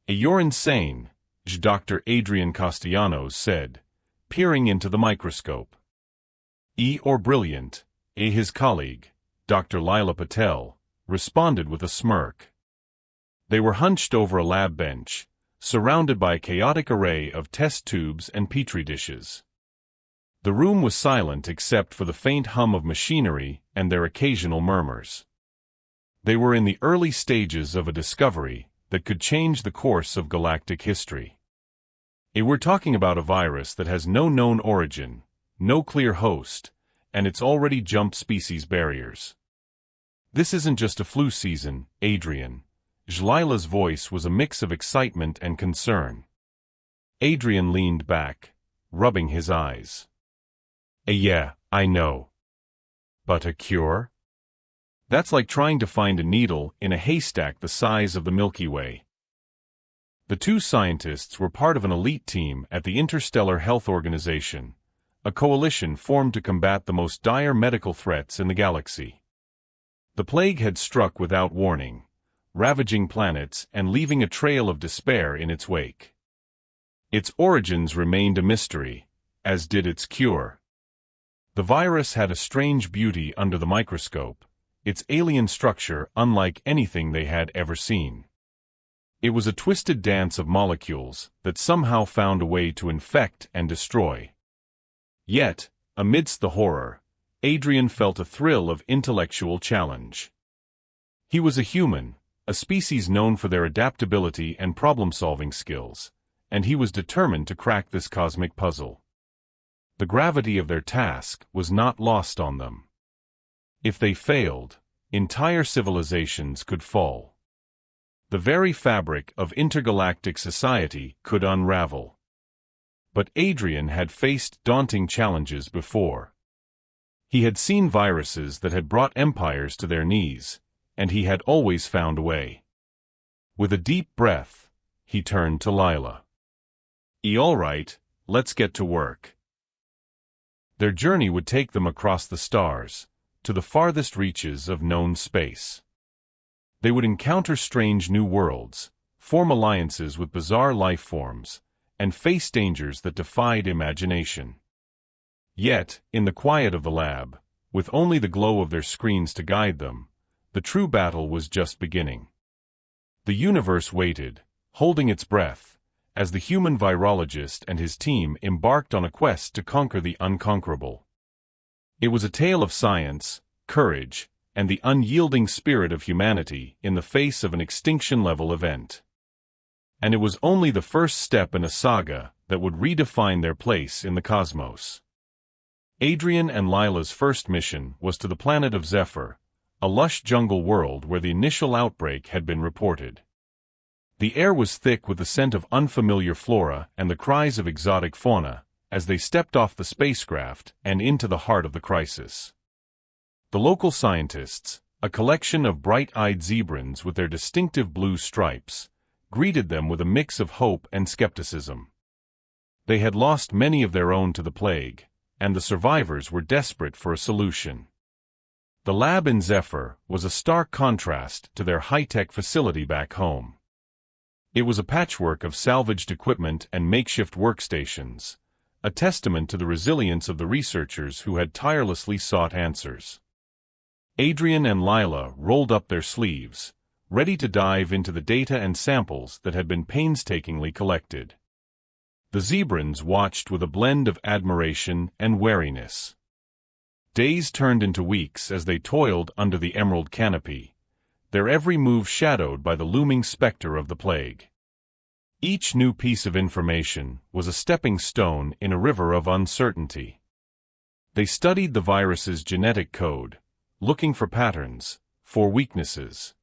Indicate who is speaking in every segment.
Speaker 1: "You're insane," Dr. Adrian Castellanos said, peering into the microscope. Or brilliant, his colleague, Dr. Lila Patel, responded with a smirk. They were hunched over a lab bench, surrounded by a chaotic array of test tubes and petri dishes. The room was silent except for the faint hum of machinery and their occasional murmurs. They were in the early stages of a discovery that could change the course of galactic history. We're talking about a virus that has no known origin, no clear host, and it's already jumped species barriers. This isn't just a flu season, Adrian. Lila's voice was a mix of excitement and concern. Adrian leaned back, rubbing his eyes. Yeah, I know. But a cure? That's like trying to find a needle in a haystack the size of the Milky Way. The two scientists were part of an elite team at the Interstellar Health Organization, a coalition formed to combat the most dire medical threats in the galaxy. The plague had struck without warning, ravaging planets and leaving a trail of despair in its wake. Its origins remained a mystery, as did its cure. The virus had a strange beauty under the microscope, its alien structure unlike anything they had ever seen. It was a twisted dance of molecules that somehow found a way to infect and destroy. Yet, amidst the horror, Adrian felt a thrill of intellectual challenge. He was a human, a species known for their adaptability and problem-solving skills, and he was determined to crack this cosmic puzzle. The gravity of their task was not lost on them. If they failed, entire civilizations could fall. The very fabric of intergalactic society could unravel. But Adrian had faced daunting challenges before. He had seen viruses that had brought empires to their knees, and he had always found a way. With a deep breath, he turned to Lila. All right, let's get to work. Their journey would take them across the stars, to the farthest reaches of known space. They would encounter strange new worlds, form alliances with bizarre life forms, and face dangers that defied imagination. Yet, in the quiet of the lab, with only the glow of their screens to guide them, the true battle was just beginning. The universe waited, holding its breath, as the human virologist and his team embarked on a quest to conquer the unconquerable. It was a tale of science, courage, and the unyielding spirit of humanity in the face of an extinction-level event. And it was only the first step in a saga that would redefine their place in the cosmos. Adrian and Lila's first mission was to the planet of Zephyr, a lush jungle world where the initial outbreak had been reported. The air was thick with the scent of unfamiliar flora and the cries of exotic fauna, as they stepped off the spacecraft and into the heart of the crisis. The local scientists, a collection of bright-eyed zebrans with their distinctive blue stripes, greeted them with a mix of hope and skepticism. They had lost many of their own to the plague, and the survivors were desperate for a solution. The lab in Zephyr was a stark contrast to their high-tech facility back home. It was a patchwork of salvaged equipment and makeshift workstations, a testament to the resilience of the researchers who had tirelessly sought answers. Adrian and Lila rolled up their sleeves, ready to dive into the data and samples that had been painstakingly collected. The zebrans watched with a blend of admiration and wariness. Days turned into weeks as they toiled under the emerald canopy, their every move shadowed by the looming specter of the plague. Each new piece of information was a stepping stone in a river of uncertainty. They studied the virus's genetic code, looking for patterns, for weaknesses.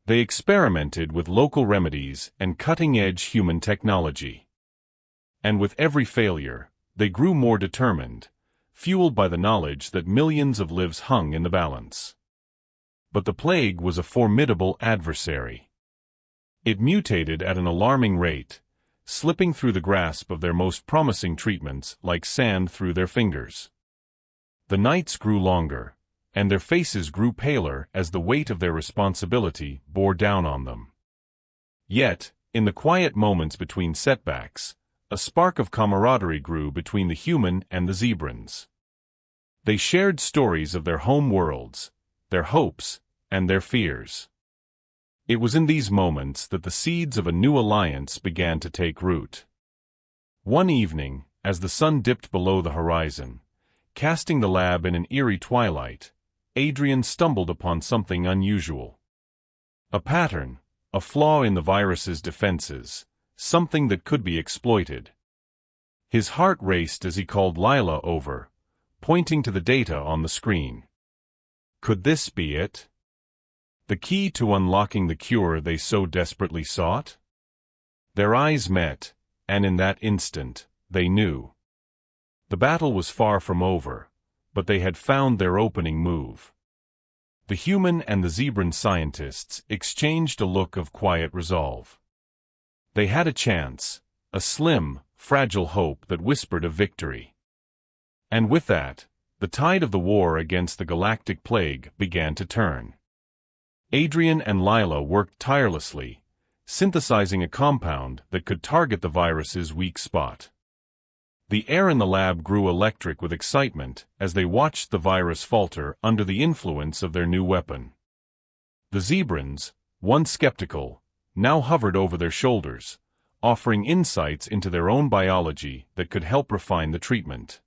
Speaker 1: They experimented with local remedies and cutting-edge human technology. And with every failure, they grew more determined, fueled by the knowledge that millions of lives hung in the balance. But the plague was a formidable adversary. It mutated at an alarming rate, slipping through the grasp of their most promising treatments like sand through their fingers. The nights grew longer, and their faces grew paler as the weight of their responsibility bore down on them. Yet, In the quiet moments between setbacks, a spark of camaraderie grew between the human and the zebrans. They shared stories of their home worlds, their hopes, and their fears. It was in these moments that the seeds of a new alliance began to take root. One evening, as the sun dipped below the horizon, casting the lab in an eerie twilight, Adrian stumbled upon something unusual. A pattern, a flaw in the virus's defenses, something that could be exploited. His heart raced as he called Lila over, pointing to the data on the screen. Could this be it? The key to unlocking the cure they so desperately sought? Their eyes met, and in that instant, they knew. The battle was far from over, but they had found their opening move. The human and the zebran scientists exchanged a look of quiet resolve. They had a chance, a slim, fragile hope that whispered of victory. And with that, the tide of the war against the galactic plague began to turn. Adrian and Lila worked tirelessly, synthesizing a compound that could target the virus's weak spot. The air in the lab grew electric with excitement as they watched the virus falter under the influence of their new weapon. The zebrans, once skeptical, now hovered over their shoulders, offering insights into their own biology that could help refine the treatment.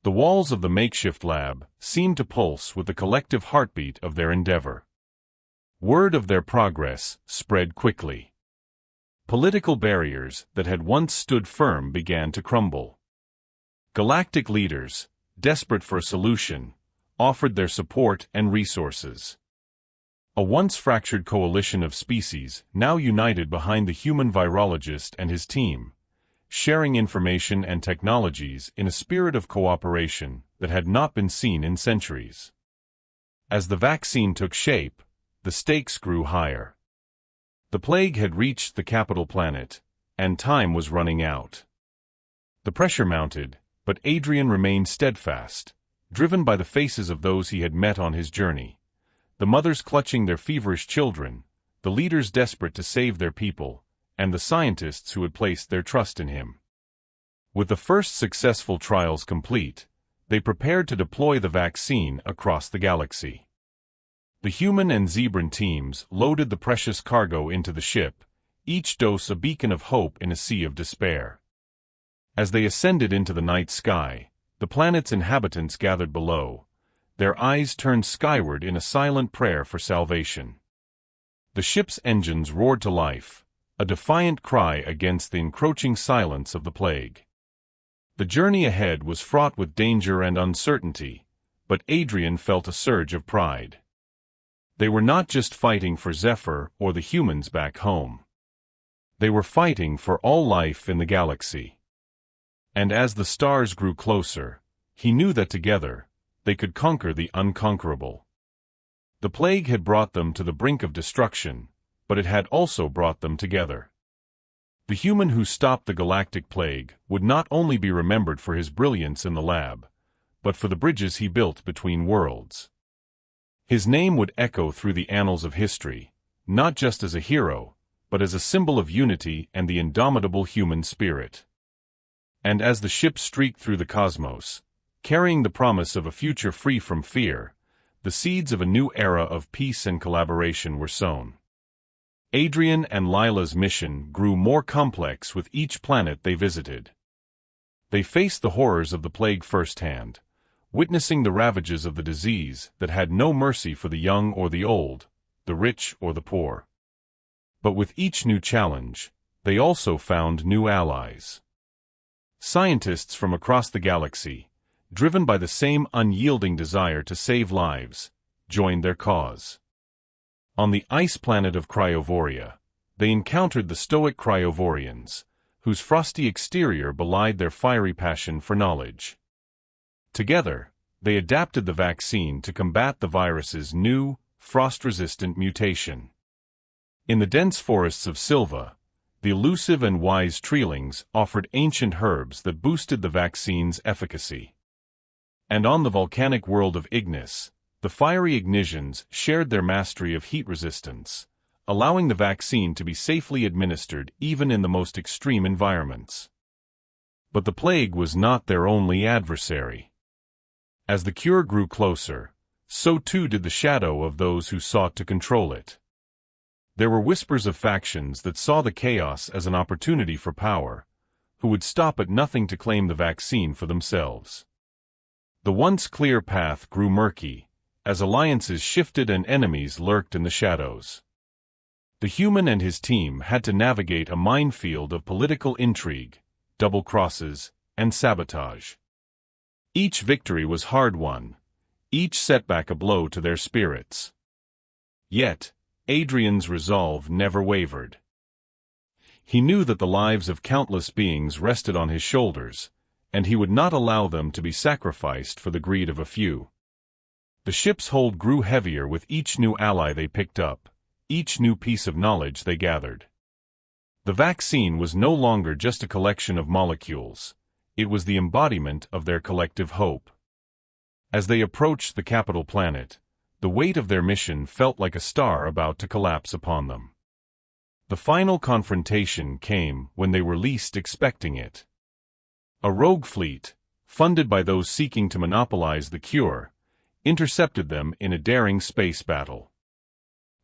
Speaker 1: The walls of the makeshift lab seemed to pulse with the collective heartbeat of their endeavor. Word of their progress spread quickly. Political barriers that had once stood firm began to crumble. Galactic leaders, desperate for a solution, offered their support and resources. A once fractured coalition of species now united behind the human virologist and his team, sharing information and technologies in a spirit of cooperation that had not been seen in centuries. As the vaccine took shape, the stakes grew higher. The plague had reached the capital planet, and time was running out. The pressure mounted, but Adrian remained steadfast, driven by the faces of those he had met on his journey, the mothers clutching their feverish children, the leaders desperate to save their people, and the scientists who had placed their trust in him. With the first successful trials complete, they prepared to deploy the vaccine across the galaxy. The human and zebran teams loaded the precious cargo into the ship, each dose a beacon of hope in a sea of despair. As they ascended into the night sky, the planet's inhabitants gathered below, their eyes turned skyward in a silent prayer for salvation. The ship's engines roared to life, a defiant cry against the encroaching silence of the plague. The journey ahead was fraught with danger and uncertainty, but Adrian felt a surge of pride. They were not just fighting for Zephyr or the humans back home. They were fighting for all life in the galaxy. And as the stars grew closer, he knew that together, they could conquer the unconquerable. The plague had brought them to the brink of destruction, but it had also brought them together. The human who stopped the galactic plague would not only be remembered for his brilliance in the lab, but for the bridges he built between worlds. His name would echo through the annals of history, not just as a hero, but as a symbol of unity and the indomitable human spirit. And as the ship streaked through the cosmos, carrying the promise of a future free from fear, the seeds of a new era of peace and collaboration were sown. Adrian and Lila's mission grew more complex with each planet they visited. They faced the horrors of the plague firsthand, witnessing the ravages of the disease that had no mercy for the young or the old, the rich or the poor. But with each new challenge, they also found new allies. Scientists from across the galaxy, driven by the same unyielding desire to save lives, joined their cause. On the ice planet of Cryovoria, they encountered the stoic Cryovorians, whose frosty exterior belied their fiery passion for knowledge. Together, they adapted the vaccine to combat the virus's new, frost-resistant mutation. In the dense forests of Silva, the elusive and wise treelings offered ancient herbs that boosted the vaccine's efficacy. And on the volcanic world of Ignis, the fiery Ignisians shared their mastery of heat resistance, allowing the vaccine to be safely administered even in the most extreme environments. But the plague was not their only adversary. As the cure grew closer, so too did the shadow of those who sought to control it. There were whispers of factions that saw the chaos as an opportunity for power, who would stop at nothing to claim the vaccine for themselves. The once clear path grew murky, as alliances shifted and enemies lurked in the shadows. The human and his team had to navigate a minefield of political intrigue, double crosses, and sabotage. Each victory was hard-won, each setback a blow to their spirits. Yet, Adrian's resolve never wavered. He knew that the lives of countless beings rested on his shoulders, and he would not allow them to be sacrificed for the greed of a few. The ship's hold grew heavier with each new ally they picked up, each new piece of knowledge they gathered. The vaccine was no longer just a collection of molecules, it was the embodiment of their collective hope. As they approached the capital planet, the weight of their mission felt like a star about to collapse upon them. The final confrontation came when they were least expecting it. A rogue fleet, funded by those seeking to monopolize the cure, intercepted them in a daring space battle.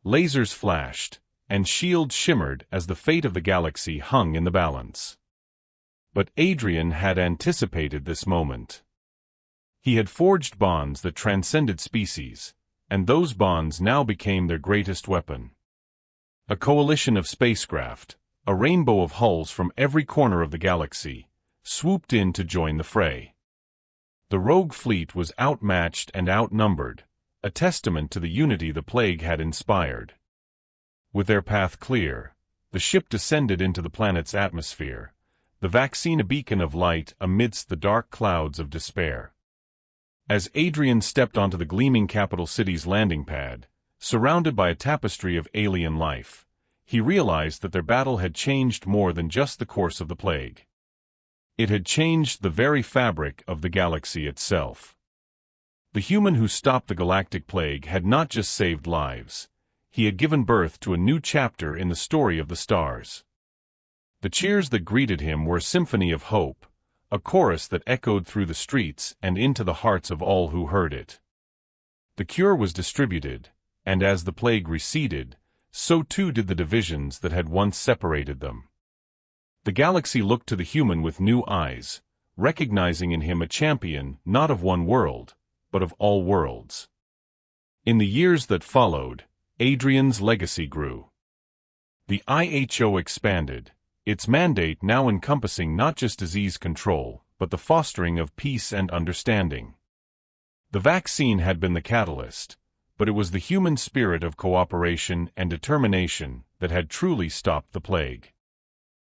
Speaker 1: Lasers flashed, and shields shimmered as the fate of the galaxy hung in the balance. But Adrian had anticipated this moment. He had forged bonds that transcended species, and those bonds now became their greatest weapon. A coalition of spacecraft, a rainbow of hulls from every corner of the galaxy, swooped in to join the fray. The rogue fleet was outmatched and outnumbered, a testament to the unity the plague had inspired. With their path clear, the ship descended into the planet's atmosphere, the vaccine a beacon of light amidst the dark clouds of despair. As Adrian stepped onto the gleaming capital city's landing pad, surrounded by a tapestry of alien life, he realized that their battle had changed more than just the course of the plague. It had changed the very fabric of the galaxy itself. The human who stopped the galactic plague had not just saved lives, he had given birth to a new chapter in the story of the stars. The cheers that greeted him were a symphony of hope, a chorus that echoed through the streets and into the hearts of all who heard it. The cure was distributed, and as the plague receded, so too did the divisions that had once separated them. The galaxy looked to the human with new eyes, recognizing in him a champion not of one world, but of all worlds. In the years that followed, Adrian's legacy grew. The IHO expanded, its mandate now encompassing not just disease control, but the fostering of peace and understanding. The vaccine had been the catalyst, but it was the human spirit of cooperation and determination that had truly stopped the plague.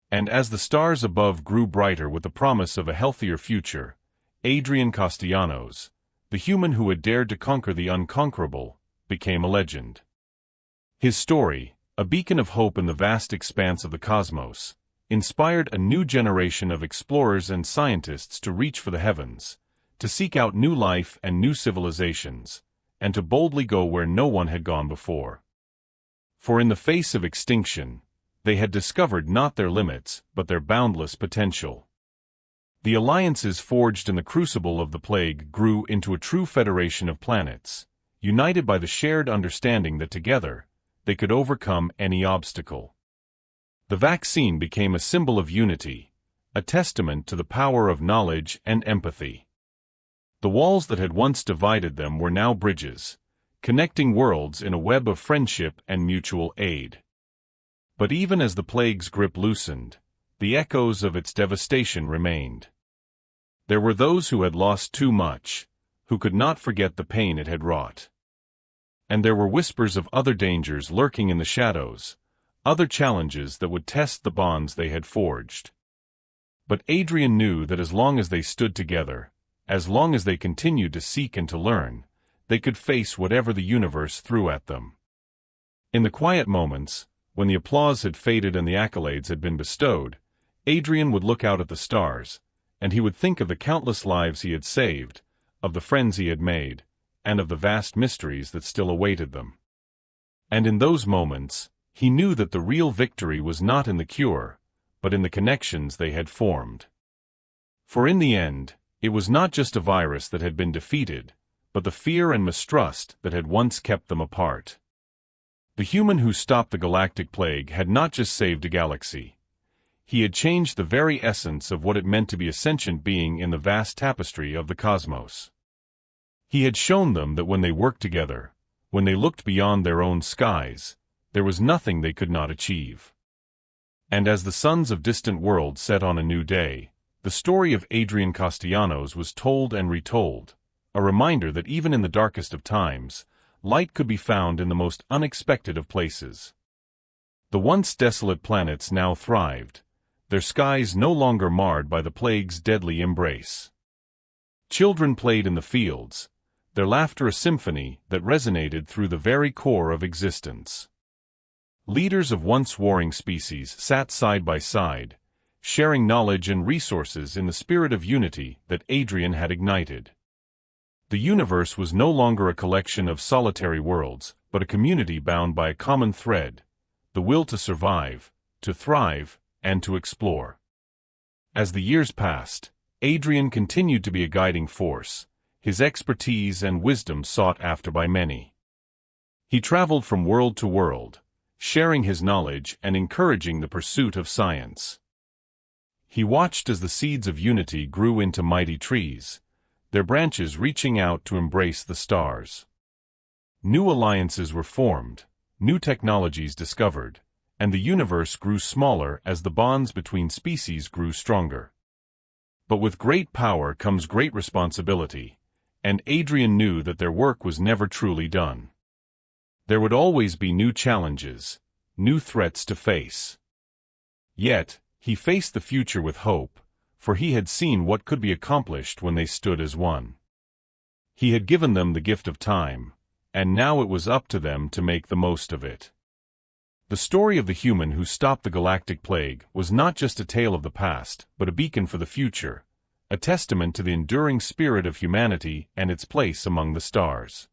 Speaker 1: And as the stars above grew brighter with the promise of a healthier future, Adrian Castellanos, the human who had dared to conquer the unconquerable, became a legend. His story, a beacon of hope in the vast expanse of the cosmos, inspired a new generation of explorers and scientists to reach for the heavens, to seek out new life and new civilizations, and to boldly go where no one had gone before. For in the face of extinction, they had discovered not their limits, but their boundless potential. The alliances forged in the crucible of the plague grew into a true federation of planets, united by the shared understanding that together, they could overcome any obstacle. The vaccine became a symbol of unity, a testament to the power of knowledge and empathy. The walls that had once divided them were now bridges, connecting worlds in a web of friendship and mutual aid. But even as the plague's grip loosened, the echoes of its devastation remained. There were those who had lost too much, who could not forget the pain it had wrought. And there were whispers of other dangers lurking in the shadows, other challenges that would test the bonds they had forged. But Adrian knew that as long as they stood together, as long as they continued to seek and to learn, they could face whatever the universe threw at them. In the quiet moments, when the applause had faded and the accolades had been bestowed, Adrian would look out at the stars, and he would think of the countless lives he had saved, of the friends he had made, and of the vast mysteries that still awaited them. And in those moments, He knew that the real victory was not in the cure, but in the connections they had formed. For in the end, it was not just a virus that had been defeated, but the fear and mistrust that had once kept them apart. The human who stopped the galactic plague had not just saved a galaxy. He had changed the very essence of what it meant to be a sentient being in the vast tapestry of the cosmos. He had shown them that when they worked together, when they looked beyond their own skies, there was nothing they could not achieve. And as the suns of distant worlds set on a new day, the story of Adrian Castellanos was told and retold, a reminder that even in the darkest of times, light could be found in the most unexpected of places. The once desolate planets now thrived, their skies no longer marred by the plague's deadly embrace. Children played in the fields, their laughter a symphony that resonated through the very core of existence. Leaders of once warring species sat side by side, sharing knowledge and resources in the spirit of unity that Adrian had ignited. The universe was no longer a collection of solitary worlds, but a community bound by a common thread, the will to survive, to thrive, and to explore. As the years passed, Adrian continued to be a guiding force, his expertise and wisdom sought after by many. He traveled from world to world, sharing his knowledge and encouraging the pursuit of science. He watched as the seeds of unity grew into mighty trees, their branches reaching out to embrace the stars. New alliances were formed, new technologies discovered, and the universe grew smaller as the bonds between species grew stronger. But with great power comes great responsibility, and Adrian knew that their work was never truly done. There would always be new challenges, new threats to face. Yet, he faced the future with hope, for he had seen what could be accomplished when they stood as one. He had given them the gift of time, and now it was up to them to make the most of it. The story of the human who stopped the galactic plague was not just a tale of the past, but a beacon for the future, a testament to the enduring spirit of humanity and its place among the stars.